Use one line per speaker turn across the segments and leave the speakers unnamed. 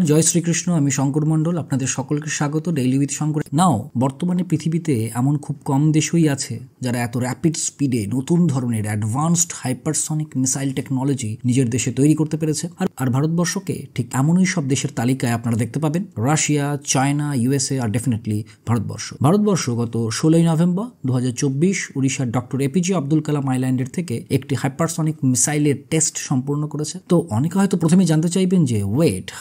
জয় শ্রীকৃষ্ণ। আমি শঙ্কর মণ্ডল, আপনাদের সকলকে স্বাগত ডেইলি উইথ শঙ্কর। নাও বর্তমানে পৃথিবীতে এমন খুব কম দেশই আছে যারা এত র্যাপিড স্পিডে নতুন ধরনের অ্যাডভান্সড হাইপারসনিক মিসাইল টেকনোলজি নিজের দেশে তৈরি করতে পেরেছে। আর ভারতবর্ষকে ঠিক এমনই সব দেশের তালিকায় আপনারা দেখতে পাবেন। রাশিয়া, চায়না, ইউএসএ আর ডেফিনেটলি ভারতবর্ষ গত 16 নভেম্বর 2024 উড়িষ্যার ডক্টর এপিজে আব্দুল কালাম আইল্যান্ডের থেকে একটি হাইপারসনিক মিসাইলের টেস্ট সম্পূর্ণ করেছে। তো অনেকে হয়তো প্রথমে জানতে চাইবেন যে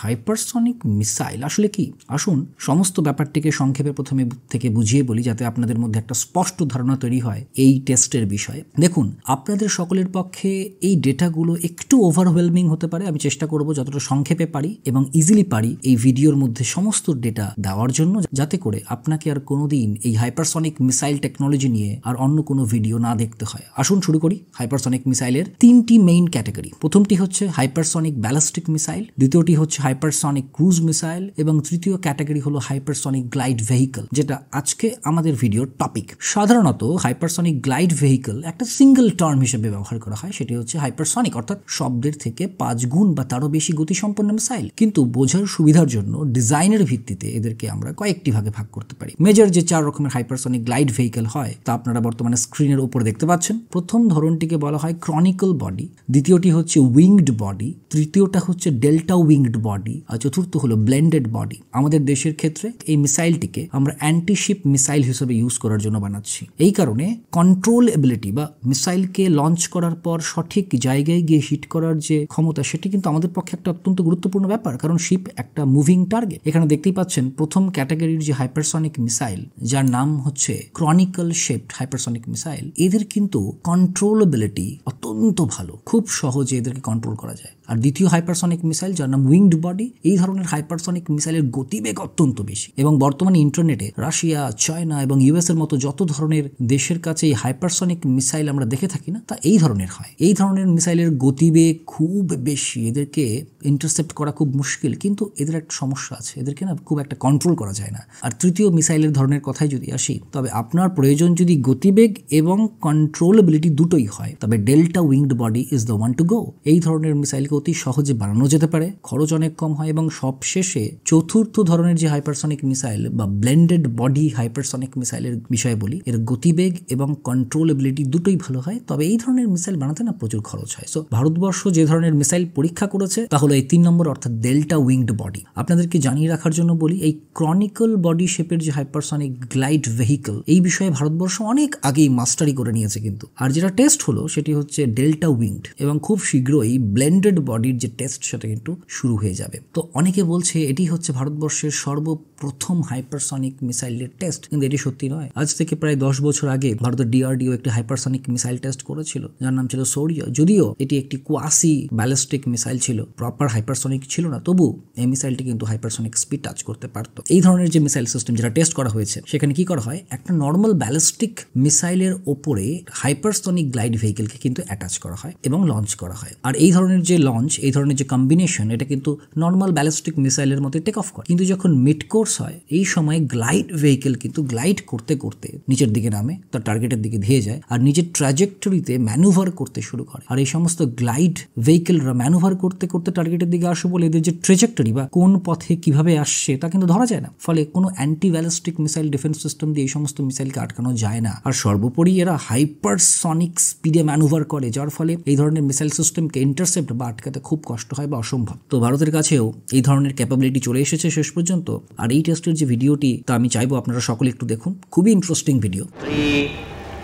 হাইপারসনিক মিসাইল আসলে কি। আসুন সমস্ত ব্যাপারটিকে সংক্ষেপে প্রথমে থেকে বুঝিয়ে বলি, যাতে আপনাদের মধ্যে একটা স্পষ্ট ধারণা তৈরি হয় এই টেস্টের বিষয়ে। দেখুন, আপনাদের সকলের পক্ষে এই ডেটাগুলো একটু ওভারওয়েলমিং হতে পারে। আমি চেষ্টা করব যতটা সংক্ষেপে পারি এবং ইজিলি পারি এই ভিডিওর মধ্যে সমস্ত ডেটা দেওয়ার জন্য, যাতে করে আপনাকে আর কোনোদিন এই হাইপারসনিক মিসাইল টেকনোলজি নিয়ে আর অন্য কোনো ভিডিও না দেখতে হয়। আসুন শুরু করি। হাইপারসনিক মিসাইলের তিনটি মেইন ক্যাটাগরি। প্রথমটি হচ্ছে হাইপারসনিক ব্যালিস্টিক মিসাইল, দ্বিতীয়টি হচ্ছে হাইপারসনিক ক্রুজ মিসাইল এবং তৃতীয় ক্যাটাগরি হলো হাইপারসনিক গ্লাইড ভেহিকল, যেটা আজকে আমাদের ভিডিওর টপিক। সাধারণত হাইপারসনিক গ্লাইড ভেহিকল একটা সিঙ্গেল টার্ম হিসেবে ব্যবহার করা হয়, সেটি হচ্ছে হাইপারসনিক, অর্থাৎ শব্দের থেকে 5 গুণ বা তারও বেশি গতিসম্পন্ন মিসাইল। কিন্তু বোঝার সুবিধার জন্য ডিজাইনের ভিত্তিতে এদেরকে আমরা কয়েকটি ভাগে ভাগ করতে পারি। মেজর যে 4 রকমের হাইপারসনিক গ্লাইড ভেহিকল হয় তা আপনারা বর্তমানে স্ক্রিনের উপর দেখতে পাচ্ছেন। প্রথম ধরনটিকে বলা হয় ক্রনিকল বডি, দ্বিতীয়টি হচ্ছে উইংড বডি, তৃতীয়টা হচ্ছে ডেল্টা উইংড বডি, আর চতুর্থ হলো ব্লেন্ডেড বডি। আমাদের দেশের ক্ষেত্রে এই মিসাইলটিকে আমরা অ্যান্টিশিপ মিসাইল হিসেবে ইউজ করার জন্য বানাচ্ছি। এই কারণে কন্ট্রোল এবিলিটি বা মিসাইলকে লঞ্চ করার পর সঠিক জায়গায় গিয়ে হিট করার যে ক্ষমতা, সেটি কিন্তু আমাদের পক্ষে একটা অত্যন্ত গুরুত্বপূর্ণ ব্যাপার, কারণ শিপ একটা মুভিং টার্গেট। এখানে দেখতেই পাচ্ছেন প্রথম ক্যাটাগরির যে হাইপারসনিক মিসাইল, যার নাম হচ্ছে ক্রনিকল শেপড হাইপারসনিক মিসাইল, এদের কিন্তু কন্ট্রোলেবিলিটি অত্যন্ত ভালো, খুব সহজে এদেরকে কন্ট্রোল করা যায়। আর দ্বিতীয় হাইপারসনিক মিসাইল, যার নাম উইংড বডি, এই ধরনের হাইপারসনিক মিসাইলের গতিবেগ অত্যন্ত বেশি এবং বর্তমানে ইন্টারনেটে রাশিয়া, চায়না এবং ইউএস এর মতো যত ধরনের দেশের কাছে এই হাইপারসনিক মিসাইল আমরা দেখে থাকি না, তা এই ধরনের হয়। এই ধরনের মিসাইলের গতিবেগ খুব বেশি, এদেরকে ইন্টারসেপ্ট করা খুব মুশকিল, কিন্তু এদের একটা সমস্যা আছে, এদেরকে না খুব একটা কন্ট্রোল করা যায় না। আর তৃতীয় মিসাইলের ধরনের কথায় যদি আসি, তবে আপনার প্রয়োজন যদি গতিবেগ এবং কন্ট্রোলেবিলিটি দুটোই হয়, তবে delta winked body is the one to go. এই ধরনের মিসাইলকে অতি সহজে বানানো যেতে পারে, খরচ অনেক কম হয় এবং সবশেষে চতুর্থ ধরনের যে হাইপারসনিক মিসাইল বা ব্লেন্ডেড বডি হাইপারসনিক মিসাইলের বিষয়ে বলি, এর গতিবেগ এবং কন্ট্রোলেবিলিটি দুটোই ভালো হয়, তবে এই ধরনের মিসাইল বানাতে না প্রচুর খরচ হয়। সো ভারতবর্ষ যে ধরনের মিসাইল পরীক্ষা করেছে তা হলো এই 3 নম্বর, অর্থাৎ ডেল্টা উইংড বডি। আপনাদেরকে জানিয়ে রাখার জন্য বলি, এই ক্রনিকল বডি শেপের যে হাইপারসনিক গ্লাইড ভেহিকল, এই বিষয়ে ভারতবর্ষ অনেক আগেই মাস্টারি করে নিয়েছে কিন্তু। আর যেটা টেস্ট হলো সেটি হচ্ছে ডেল্টা উইংড, এবং খুব শীঘ্রই ব্লেন্ডেড বডির যে টেস্ট সেটা কিন্তু শুরু হয়ে যাবে। তো অনেকে বলছে এটি হচ্ছে ভারতবর্ষের সর্বপ্রথম হাইপারসনিক মিসাইলের টেস্ট, কিন্তু এটি সত্যি নয়। আজ থেকে প্রায় 10 বছর আগে ভারতের ডিআরডিও একটি হাইপারসনিক মিসাইল টেস্ট করেছিল, যার নাম ছিল সৌর্য। যদিও এটি একটি কোয়াসি ব্যালিস্টিক মিসাইল ছিল, প্রপার হাইপারসনিক ছিল না, তবু এই মিসাইলটি কিন্তু হাইপারসনিক স্পিড টাচ করতে পারত। এই ধরনের যে মিসাইল সিস্টেম যেটা টেস্ট করা হয়েছে, সেখানে কি করা হয়, একটা নর্মাল ব্যালিস্টিক মিসাইলের ওপরে হাইপারসনিক গ্লাইড ভেহিকলকে কিন্তু অ্যাটাচ করা হয় এবং লঞ্চ করা হয়। আর এই ধরনের যে লঞ্চ, এই ধরনের যে কম্বিনেশন, এটা কিন্তু নর্মাল ব্যালিস্টিক মিসাইলের মতো টেক অফ করে। কিন্তু যখন মিড কোর্স হয়, এই সময় গ্লাইড ভেহিকল কিন্তু গ্লাইড করতে করতে নিচের দিকে নামে, তার টার্গেটের দিকে ধেয়ে যায় আর নিজের ট্র্যাজেক্টরিতে ম্যানুভার করতে শুরু করে। আর এই সমস্ত গ্লাইড ভেহিকলরা ম্যানুভার করতে করতে টার্গেটের দিকে আসে বলে এদের যে ট্র্যাজেক্টরি বা কোন পথে কিভাবে আসছে তা কিন্তু ধরা যায় না। ফলে কোনো anti ballistic missile defence system দিয়ে এই সমস্ত মিসাইলকে আটকানো যায় না। আর সর্বোপরি এরা হাইপারসনিক স্পিডে ম্যানুভার করে, যার ফলে এই ধরনের মিসাইল সিস্টেমকে ইন্টারসেপ্ট বা আটকাতে খুব কষ্ট হয় বা অসম্ভব। তো ভারতের কাছেও এই ধরনের ক্যাপাবিলিটি চলে এসেছে শেষ পর্যন্ত। আর এই টেস্টের যে ভিডিওটি, তা আমি চাইবো আপনারা সকলে একটু দেখুন, খুবই interesting video.
3,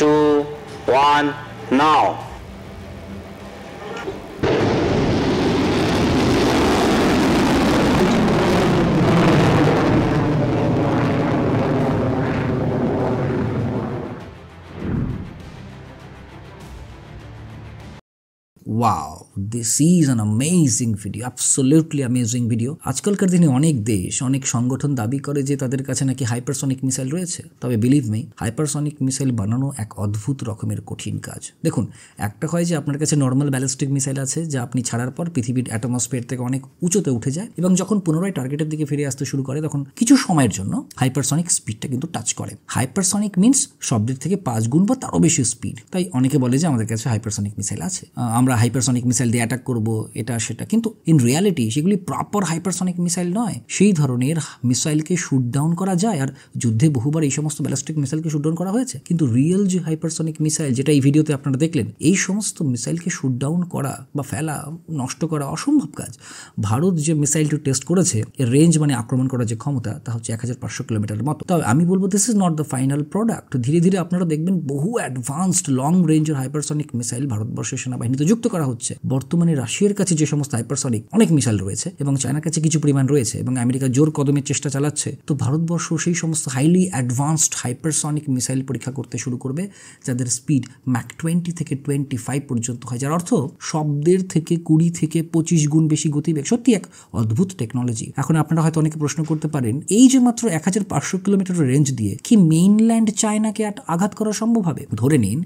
2, 1, now.
Wow, this is an amazing video, absolutely amazing video. আজকালকার দিনে অনেক দেশ, অনেক সংগঠন দাবি করে যে তাদের কাছে নাকি হাইপারসনিক মিসাইল রয়েছে, তবে বিলিভ মি, হাইপারসনিক মিসাইল বানানো এক অদ্ভুত রকমের কঠিন কাজ। দেখুন, একটা হয় যে আপনার কাছে নর্মাল ব্যালিস্টিক মিসাইল আছে, যা আপনি ছাড়ার পর পৃথিবীর অ্যাটমসফিয়ার থেকে অনেক উঁচুতে উঠে যায় এবং যখন পুনরায় টার্গেটের দিকে ফিরে আসতে শুরু করে, তখন কিছু সময়ের জন্য হাইপারসনিক স্পিডটা কিন্তু টাচ করে। হাইপারসনিক মিনস শব্দের থেকে 5 গুণ বা তারও বেশি স্পিড। তাই অনেকে বলে যে আমাদের কাছে হাইপারসনিক মিসাইল আছে, আমরা হাইপারসনিক মিসাইল দিয়ে অ্যাটাক করব এটা সেটা, কিন্তু ইন রিয়ালিটি সেগুলি প্রপার হাইপারসনিক মিসাইল নয়। সেই ধরনের মিসাইলকে শুট ডাউন করা যায়, আর যুদ্ধে বহুবার এই সমস্ত ব্যালিস্টিক মিসাইলকে শুট ডাউন করা হয়েছে, কিন্তু রিয়েল যে হাইপারসনিক মিসাইল যেটা এই ভিডিওতে আপনারা দেখলেন, এই সমস্ত মিসাইলকে শুট ডাউন করা বা ফেলা, নষ্ট করা অসম্ভব কাজ। ভারত যে মিসাইলটি টেস্ট করেছে এর রেঞ্জ মানে আক্রমণ করার যে ক্ষমতা তা হচ্ছে 1500 কিলোমিটারের মতো। তবে আমি বলবো this is not the final product. ধীরে ধীরে আপনারা দেখবেন বহু অ্যাডভান্সড লং রেঞ্জের হাইপারসনিক মিসাইল ভারতবর্ষের সেনাবাহিনীতে যুক্ত করা হচ্ছে। বর্তমানে রাশিয়ার কাছে যে সমস্ত হাইপারসনিক অনেক মিসাইল রয়েছে এবং চায়নার কাছে কিছু পরিমাণ রয়েছে এবং আমেরিকা জোর কদমের চেষ্টা চালাচ্ছে, তো ভারতবর্ষ সেই সমস্ত হাইলি অ্যাডভান্সড হাইপারসনিক মিসাইল পরীক্ষা করতে শুরু করবে যাদের স্পিড ম্যাক 20 থেকে 25 পর্যন্ত হয়, যার অর্থ শব্দের থেকে 20 থেকে 25 গুণ বেশি গতিবেগ। সত্যি এক অদ্ভুত টেকনোলজি। এখন আপনারা হয়তো অনেকে প্রশ্ন করতে পারেন, এই যে মাত্র 1500 কিলোমিটার রেঞ্জ দিয়ে কি মেইনল্যান্ড চায়নাকে আঘাত করা সম্ভব হবে? ধরে নিন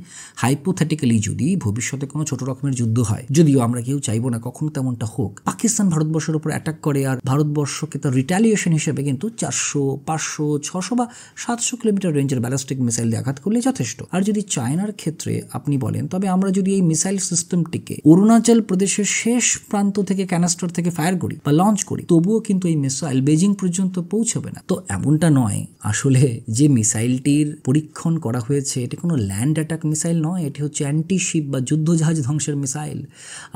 হাইপোথেটিক্যালি যদি ভবিষ্যতে কোনো ছোট রকমের যুদ্ধ হয়, যদিও আমরা কেউ চাইবো না কখনো তেমনটা হোক, পাকিস্তান ভারতবর্ষের উপর অ্যাটাক করে আর ভারতবর্ষকে তার রিটালিয়েশন হিসেবে কিন্তু 400, 500, 600 বা 700 কিলোমিটার রেঞ্জের ব্যালিস্টিক মিসাইল দিয়ে আঘাত করলে যথেষ্ট। আর যদি চায়নার ক্ষেত্রে আপনি বলেন, তবে আমরা যদি এই মিসাইল সিস্টেমটিকে অরুণাচল প্রদেশের শেষ প্রান্ত থেকে ক্যানাস্টার থেকে ফায়ার করি বা লঞ্চ করি, তবুও কিন্তু এই মিসাইল বেজিং পর্যন্ত পৌঁছবে না। তো এমনটা নয়, আসলে যে মিসাইলটির পরীক্ষণ করা হয়েছে এটি কোনো ল্যান্ড অ্যাটাক মিসাইল নয়, এটি হচ্ছে অ্যান্টিশিপ বা যুদ্ধজাহাজ ধ্বংসের মিসাইল।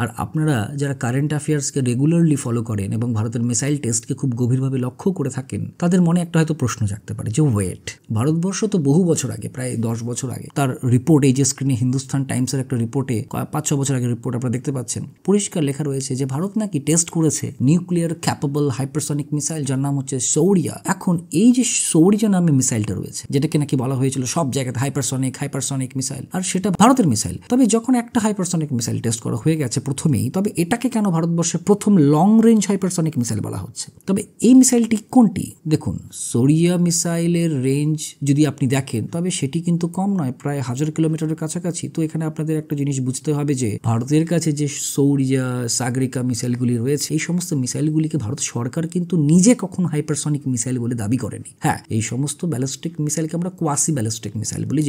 আর আপনারা যারা কারেন্ট অ্যাফেয়ার্সকে রেগুলারলি ফলো করেন এবং ভারতের মিসাইল টেস্টকে খুব গভীরভাবে লক্ষ্য করে থাকেন, তাদের মনে একটা হয়তো প্রশ্ন জাগতে পারে যে ওয়েট, ভারতবর্ষ তো বহু বছর আগে, প্রায় 10 বছর আগে তার রিপোর্ট, এই যে স্ক্রিনে হিন্দুস্তান টাইমসের একটা রিপোর্টে 5-6 বছর আগে রিপোর্ট আপনারা দেখতে পাচ্ছেন, পরিষ্কার লেখা রয়েছে যে ভারত নাকি টেস্ট করেছে নিউক্লিয়ার ক্যাপেবল হাইপারসনিক মিসাইল যার নাম হচ্ছে শৌর্য। এখন এই যে শৌর্য নামে মিসাইলটা রয়েছে, যেটাকে নাকি বলা হয়েছিল সব জায়গাতে হাইপারসনিক মিসাইল, আর সেটা ভারতের মিসাইল। তবে যখন একটা হাইপারসনিক মিসাইল টেস্ট করা হয়ে গেছে প্রথমেই, তবে এটাকে কেন ভারতবর্ষের প্রথম লং রেঞ্জ হাইপারসনিক মিসাইল বলা হচ্ছে? তবে এই মিসাইলটি কোনটি? দেখুন, শৌর্য মিসাইলের রেঞ্জ যদি আপনি দেখেন তবে সেটি কিন্তু কম নয়, প্রায় 1000 কিলোমিটারের কাছাকাছি। তো এখানে আপনাদের একটা জিনিস বুঝতে হবে যে ভারতের কাছে যে শৌর্য, সাগরিকা মিসাইলগুলি রয়েছে, এই সমস্ত মিসাইলগুলিকে ভারত সরকার কিন্তু নিজে কখনো হাইপারসনিক মিসাইল বলে দাবি করেনি। হ্যাঁ, এই সমস্ত ব্যালিস্টিক মিসাইলকে আমরা কোয়াসি ব্যালিস্টিক মিসাইল বলি,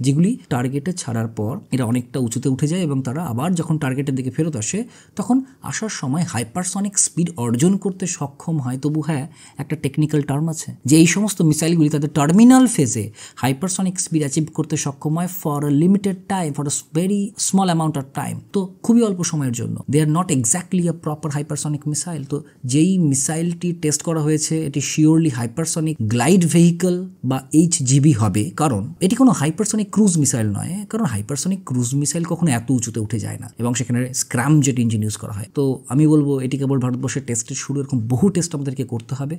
যেগুলি টার্গেটে ছাড়ার পর এরা অনেকটা উঁচুতে উঠে যায় এবং তারা আবার যখন টার্গেটের দিকে ফেরত আসে তখন আসার সময় হাইপারসনিক স্পিড অর্জন করতে সক্ষম হয়। তবু হ্যাঁ, একটা টেকনিক্যাল টার্ম আছে যে এই সমস্ত মিসাইলগুলি তাদের টার্মিনাল ফেজে হাইপারসনিক স্পিড অ্যাচিভ করতে সক্ষম হয় for a limited time, for a very small amount of time, তো খুবই অল্প সময়ের জন্য। They are not exactly a proper hypersonic missile. তো যেই মিসাইলটি টেস্ট করা হয়েছে এটি শিওরলি হাইপারসনিক গ্লাইড ভেহিকল বা HGV হবে, কারণ এটি কোনো হাইপারসনিক ক্রুজ মিসাইল নয়, কারণ হাইপারসনিক ক্রুজ মিসাইল কখনো এত উঁচুতে উঠে যায় না এবং সেখানে স্ক্রামজেট ইঞ্জিন ইউজ করা হয়। তো আমি বলবো এটি কেবল ভারতবর্ষের টেস্টের শুরু, এরকম বহু টেস্ট আমাদেরকে করতে হবে।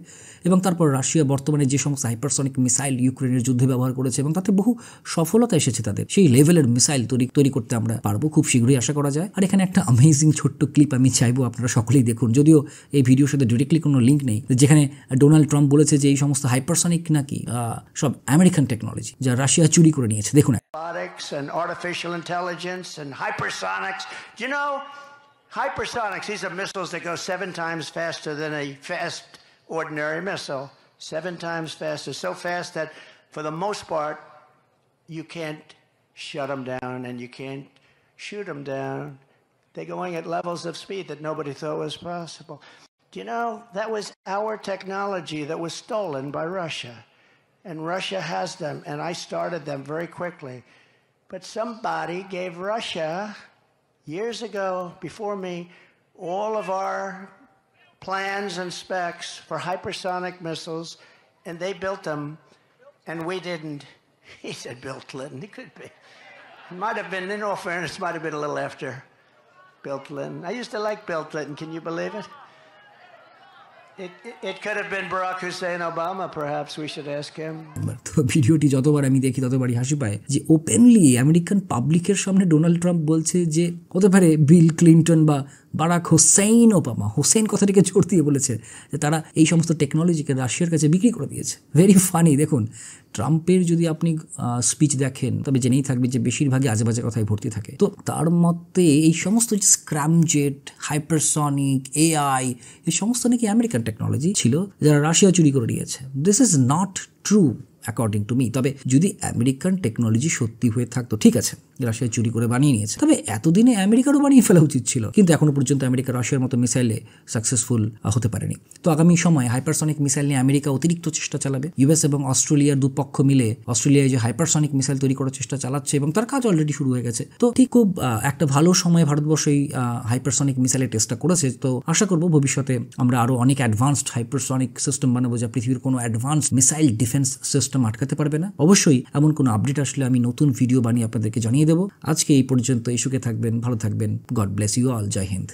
এবং তারপর রাশিয়া বর্তমানে যে সমস্ত হাইপারসনিক মিসাইল ইউক্রেনের যুদ্ধে ব্যবহার করেছে এবং তাতে বহু সফলতা এসেছে, তাদের সেই লেভেলের মিসাইল তৈরি করতে আমরা পারবো খুব শীঘ্রই, আশা করা যায়। আর এখানে একটা অ্যামেজিং ছোট্ট ক্লিপ আমি চাইবো আপনারা সকলেই দেখুন, যদিও এই ভিডিওর সাথে ডিরেক্টলি কোনো লিঙ্ক নেই, যেখানে ডোনাল্ড ট্রাম্প বলেছে যে এই সমস্ত হাইপারসনিক নাকি সব আমেরিকান টেকনোলজি যা রাশিয়া চুরি করে নিয়েছে। দেখুন,
and artificial intelligence and hypersonics. You know, hypersonics, these are missiles that go 7 times faster than a fast ordinary missile. 7 times faster, so fast that for the most part you can't shut them down and you can't shoot them down. They're going at levels of speed that nobody thought was possible. Do you know, that was our technology that was stolen by Russia. And Russia has them, and I started them very quickly. But somebody gave Russia, years ago, before me, all of our plans and specs for hypersonic missiles, and they built them, and we didn't. He said Bill Clinton. He could be. It might have been, in all fairness, might have been a little after Bill Clinton. I used to like Bill Clinton. Can you believe it? It could have been Barack Hussein Obama, perhaps we should ask him.
তো ভিডিওটি যতবার আমি দেখি ততবারই হাসি পায় যে openly American পাবলিকের সামনে ডোনাল্ড ট্রাম্প বলছে যে হতে পারে বিল ক্লিন্টন বা বারাক হোসেইন ওবামা, হোসেন কথাটিকে জোর দিয়ে বলেছে যে তারা এই সমস্ত টেকনোলজিকে রাশিয়ার কাছে বিক্রি করে দিয়েছে। Very funny. দেখুন, ট্রাম্পের যদি আপনি স্পিচ দেখেন তবে জেনেই থাকবে যে বেশিরভাগই আজে বাজে কথায় ভর্তি থাকে। তো তার মতে এই সমস্ত স্ক্রামজেট, হাইপারসনিক, AI, এই সমস্ত নাকি আমেরিকান টেকনোলজি ছিল যারা রাশিয়া চুরি করে নিয়েছে। This is not true according to me. তবে যদি আমেরিকান টেকনোলজি সত্যি হয়ে থাকতো, ঠিক আছে, রাশিয়া চুরি করে বানিয়ে নিয়েছে। তবে এতদিনে আমেরিকারও বানিয়ে ফেলা উচিত ছিল, কিন্তু এখনো পর্যন্ত আমেরিকা রাশিয়ার মতো মিসাইলে সাকসেসফুল হতে পারেনি। তো আগামী সময় হাইপারসনিক মিসাইল নিয়ে আমেরিকা অতিরিক্ত চেষ্টা চালাবে। ইউএস এবং অস্ট্রেলিয়ার দুপক্ষ মিলে অস্ট্রেলিয়ায় যে হাইপারসনিক মিসাইল তৈরি করার চেষ্টা চালাচ্ছে এবং তার কাজ অলরেডি শুরু হয়ে গেছে। তো ঠিক খুব একটা ভালো সময় ভারতবর্ষ এই হাইপারসনিক মিসাইলের টেস্টটা করেছে। তো আশা করব ভবিষ্যতে আমরা আরো অনেক অ্যাডভান্সড হাইপারসনিক সিস্টেম বানাবো, যা পৃথিবীর কোনো অ্যাডভান্সড মিসাইল ডিফেন্স সিস্টেম আটকাতে পারবে না। অবশ্যই এমন কোনো আপডেট আসলে আমি নতুন ভিডিও বানিয়ে আপনাদেরকে জানিয়ে দেবো। আজকে এই পর্যন্ত, ইস্যুকে থাকবেন, ভালো থাকবেন। God bless you all. Jai Hind.